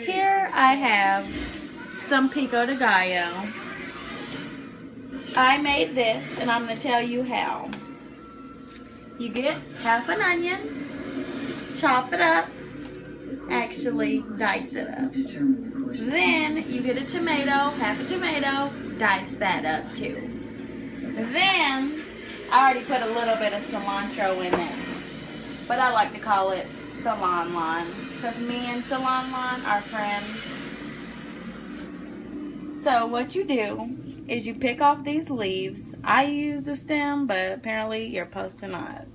Here I have some pico de gallo. I made this and I'm going to tell you how. You get half an onion, chop it up, actually dice it up. Then you get a tomato, half a tomato, dice that up too. Then I already put a little bit of cilantro in it, but I like to call it cilantro because me and cilantro are friends. So what you do is you pick off these leaves. I use the stem, but apparently you're supposed to not.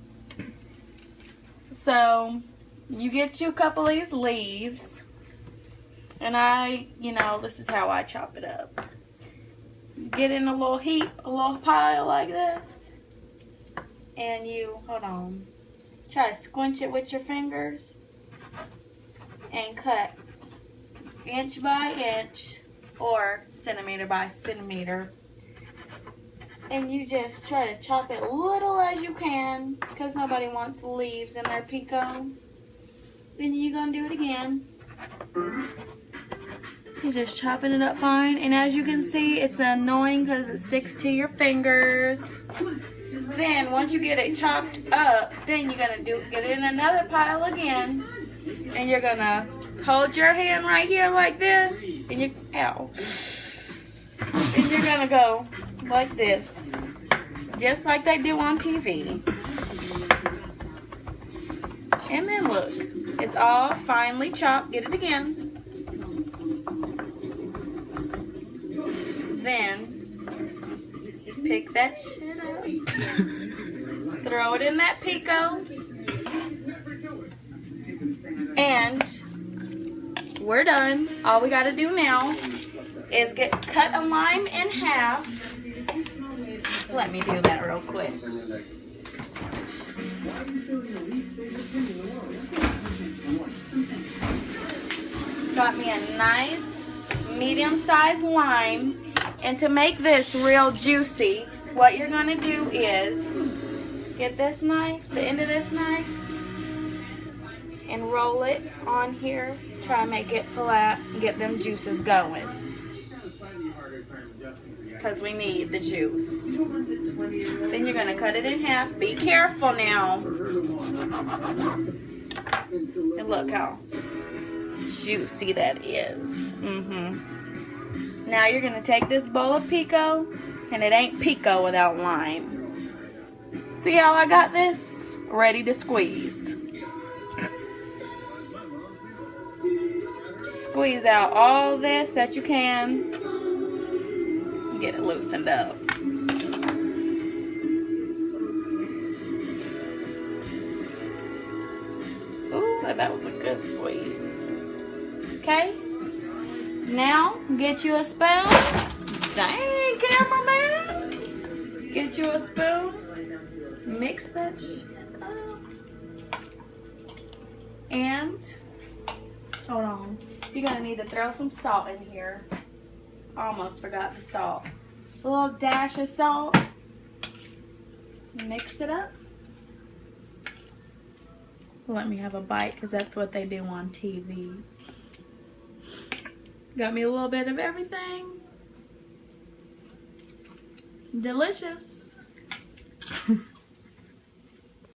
So you get you a couple of these leaves, and this is how I chop it up. Get in a little heap, a little pile like this, and you, try to squinch it with your fingers and cut inch by inch or centimeter by centimeter. And you just try to chop it little as you can because nobody wants leaves in their pico. Then you're going to do it again. You're just chopping it up fine. And as you can see, it's annoying because it sticks to your fingers. Then once you get it chopped up, then you're going to get it in another pile again. And you're going to hold your hand right here like this. And you're going to go like this. Just like they do on TV. And then look. It's all finely chopped. Get it again. Then pick that shit up. Throw it in that pico. And we're done. All we gotta do now is cut a lime in half. Let me do that real quick. Got me a nice medium-sized lime. And to make this real juicy, what you're going to do is get this knife, the end of this knife, and roll it on here. Try to make it flat and get them juices going. Because we need the juice. Then you're going to cut it in half. Be careful now. And look how juicy that is. Now you're going to take this bowl of pico, and it ain't pico without lime. See how I got this? Ready to squeeze. Squeeze out all this that you can. Get it loosened up. Ooh, that was a good squeeze. Okay? Now, get you a spoon. Dang, cameraman. Get you a spoon. Mix that shit up. And, hold on. You're going to need to throw some salt in here. Almost forgot the salt. A little dash of salt. Mix it up. Let me have a bite because that's what they do on TV. Got me a little bit of everything. Delicious.